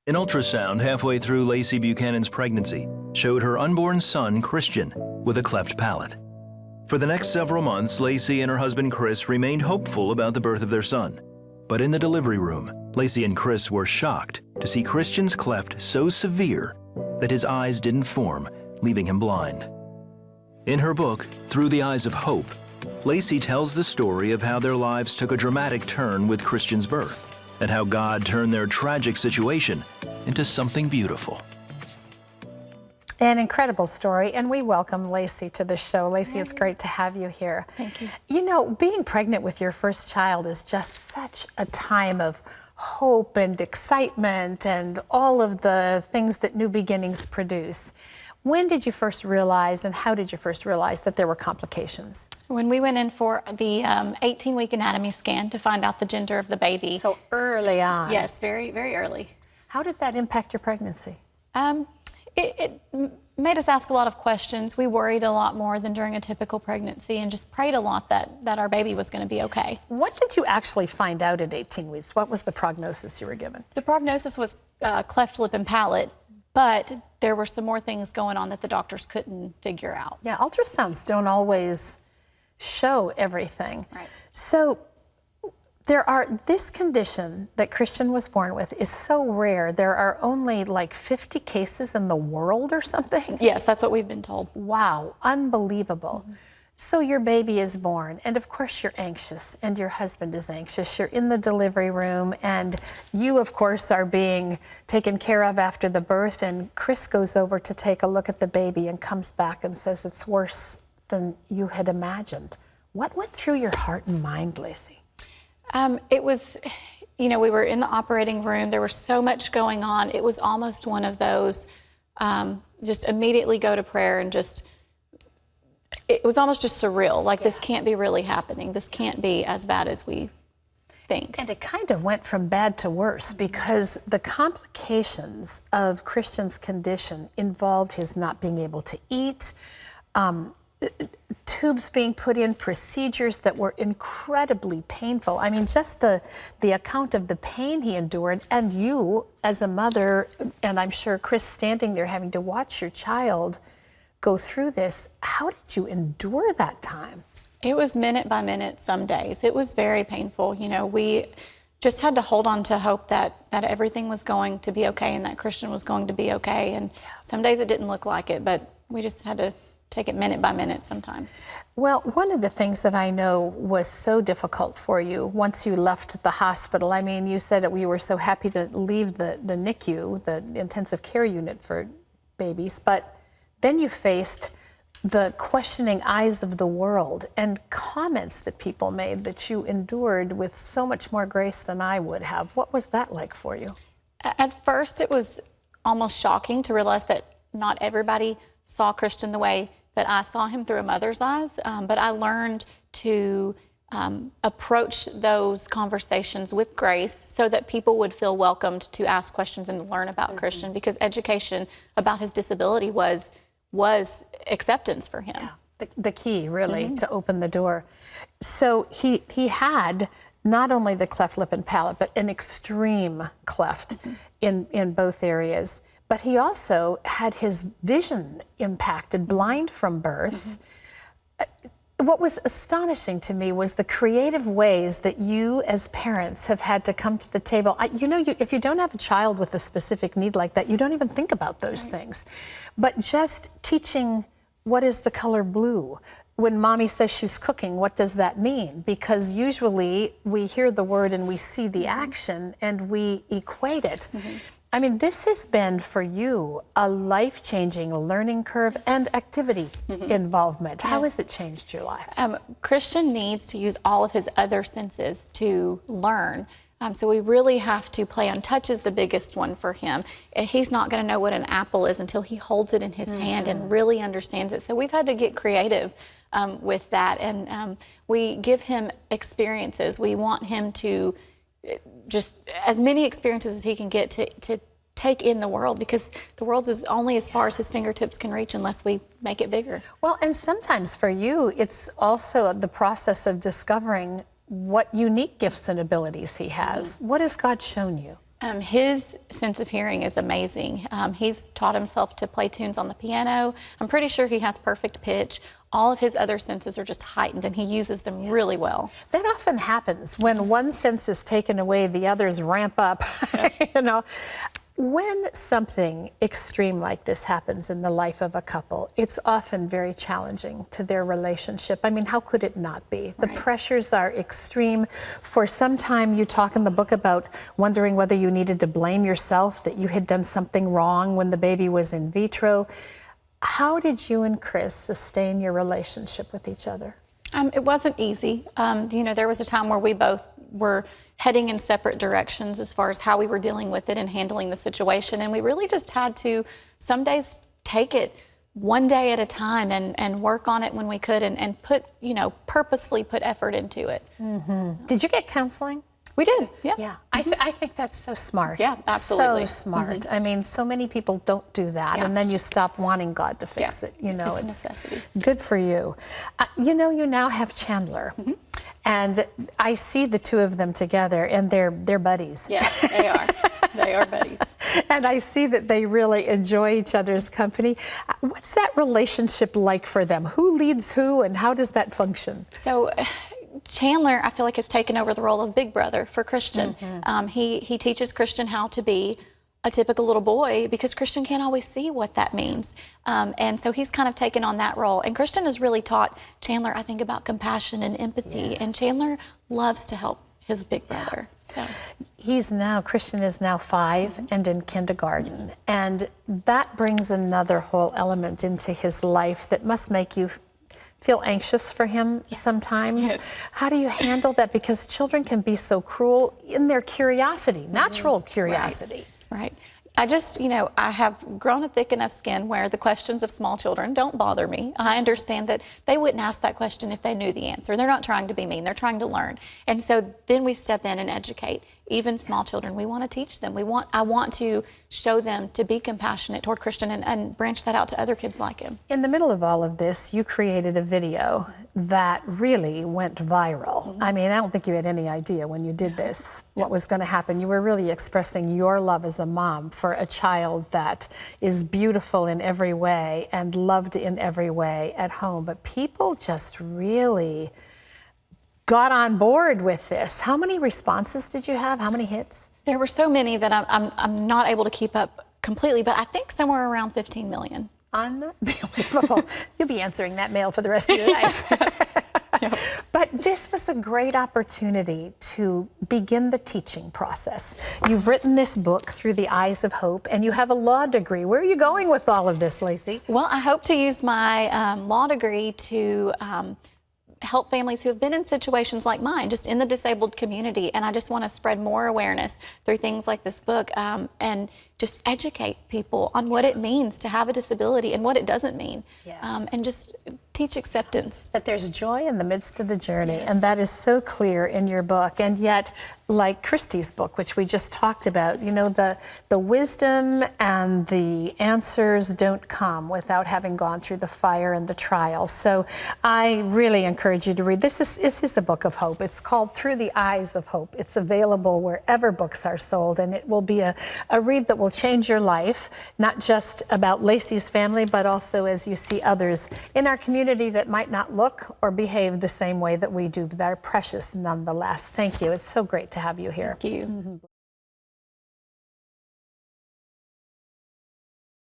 An ultrasound halfway through Lacey Buchanan's pregnancy showed her unborn son, Christian, with a cleft palate. For the next several months, Lacey and her husband, Chris, remained hopeful about the birth of their son. But in the delivery room, Lacey and Chris were shocked to see Christian's cleft so severe that his eyes didn't form, leaving him blind. In her book, Through the Eyes of Hope, Lacey tells the story of how their lives took a dramatic turn with Christian's birth, and how God turned their tragic situation into something beautiful. An incredible story, and we welcome Lacey to the show. Lacey, it's great to have you here. Thank you. You know, being pregnant with your first child is just such a time of hope and excitement and all of the things that new beginnings produce. When did you first realize, and how did you first realize that there were complications? When we went in for the 18-week anatomy scan to find out the gender of the baby. So early on. Yes, very, very early. How did that impact your pregnancy? It made us ask a lot of questions. We worried a lot more than during a typical pregnancy, and just prayed a lot that our baby was going to be okay. What did you actually find out at 18 weeks? What was the prognosis you were given? The prognosis was cleft lip and palate, but there were some more things going on that the doctors couldn't figure out. Yeah, ultrasounds don't always show everything. Right. So this condition that Christian was born with is so rare. There are only like 50 cases in the world or something. Yes, that's what we've been told. Wow, unbelievable. Mm-hmm. So your baby is born, and of course you're anxious, and your husband is anxious. You're in the delivery room, and you, of course, are being taken care of after the birth, and Chris goes over to take a look at the baby and comes back and says it's worse than you had imagined. What went through your heart and mind, Lacey? It was, you know, we were in the operating room. There was so much going on. It was almost one of those, just immediately go to prayer and just, it was almost just surreal. Like, this can't be really happening. This can't be as bad as we think. And it kind of went from bad to worse, because the complications of Christian's condition involved his not being able to eat, tubes being put in, procedures that were incredibly painful. I mean, just the account of the pain he endured, and you as a mother, and I'm sure Chris standing there having to watch your child go through this. How did you endure that time? It was minute by minute some days. It was very painful. You know, we just had to hold on to hope that everything was going to be okay and that Christian was going to be okay. And some days it didn't look like it, but we just had to take it minute by minute sometimes. Well, one of the things that I know was so difficult for you once you left the hospital, I mean, you said that you were so happy to leave the NICU, the intensive care unit for babies, but then you faced the questioning eyes of the world and comments that people made that you endured with so much more grace than I would have. What was that like for you? At first, it was almost shocking to realize that not everybody saw Christian the way that I saw him through a mother's eyes, but I learned to approach those conversations with grace so that people would feel welcomed to ask questions and learn about Christian, because education about his disability was acceptance for him. Yeah, the key, really, to open the door. So he had not only the cleft lip and palate, but an extreme cleft in both areas. But he also had his vision impacted, blind from birth. What was astonishing to me was the creative ways that you as parents have had to come to the table. You know, if you don't have a child with a specific need like that, you don't even think about those things. But just teaching, what is the color blue? When mommy says she's cooking, what does that mean? Because usually we hear the word and we see the action and we equate it. I mean, this has been for you a life-changing learning curve and activity involvement. How has it changed your life? Christian needs to use all of his other senses to learn. So we really have to play on touch is the biggest one for him. He's not going to know what an apple is until he holds it in his hand and really understands it. So we've had to get creative with that, and we give him experiences. We want him to just as many experiences as he can get to take in the world, because the world is only as far as his fingertips can reach unless we make it bigger. Well, and sometimes for you, it's also the process of discovering what unique gifts and abilities he has. What has God shown you? His sense of hearing is amazing. He's taught himself to play tunes on the piano. I'm pretty sure he has perfect pitch. All of his other senses are just heightened, and he uses them really well. That often happens. When one sense is taken away, the others ramp up. You know, when something extreme like this happens in the life of a couple, it's often very challenging to their relationship. I mean, how could it not be? The pressures are extreme. For some time, you talk in the book about wondering whether you needed to blame yourself, that you had done something wrong when the baby was in vitro. How did you and Chris sustain your relationship with each other? It wasn't easy. You know, there was a time where we both were heading in separate directions as far as how we were dealing with it and handling the situation. And we really just had to some days take it one day at a time and work on it when we could and put, you know, purposefully put effort into it. Mm-hmm. Did you get counseling? We did, yeah. Yeah, I think that's so smart. Yeah, absolutely. So smart. I mean, so many people don't do that, and then you stop wanting God to fix it. You know, it's a necessity. Good for you. You know, you now have Chandler, and I see the two of them together, and they're buddies. Yeah, they are. They are buddies. And I see that they really enjoy each other's company. What's that relationship like for them? Who leads who, and how does that function? So, Chandler, I feel like, has taken over the role of big brother for Christian. He teaches Christian how to be a typical little boy because Christian can't always see what that means. And so he's kind of taken on that role. And Christian has really taught Chandler, I think, about compassion and empathy. And Chandler loves to help his big brother. So Christian is now 5 and in kindergarten. And that brings another whole element into his life that must make you feel anxious for him sometimes. How do you handle that? Because children can be so cruel in their curiosity, natural curiosity. Right. I just, you know, I have grown a thick enough skin where the questions of small children don't bother me. I understand that they wouldn't ask that question if they knew the answer. They're not trying to be mean. They're trying to learn. And so then we step in and educate. Even small children, we want to teach them. I want to show them to be compassionate toward Christian and branch that out to other kids like him. In the middle of all of this, you created a video that really went viral. I mean, I don't think you had any idea when you did this what was going to happen. You were really expressing your love as a mom for a child that is beautiful in every way and loved in every way at home. But people just really got on board with this. How many responses did you have? How many hits? There were so many that I'm not able to keep up completely, but I think somewhere around 15 million. Unbelievable. You'll be answering that mail for the rest of your life. But this was a great opportunity to begin the teaching process. You've written this book, Through the Eyes of Hope, and you have a law degree. Where are you going with all of this, Lacey? Well, I hope to use my law degree to help families who have been in situations like mine, just in the disabled community. And I just want to spread more awareness through things like this book and just educate people on what it means to have a disability and what it doesn't mean. And just teach acceptance. But there's joy in the midst of the journey, and that is so clear in your book. And yet, like Christy's book, which we just talked about, you know, the wisdom and the answers don't come without having gone through the fire and the trial. So I really encourage you to read. This is a book of hope. It's called Through the Eyes of Hope. It's available wherever books are sold, and it will be a read that will change your life, not just about Lacey's family, but also as you see others in our community that might not look or behave the same way that we do, but are precious nonetheless. Thank you. It's so great to have you here. Thank you.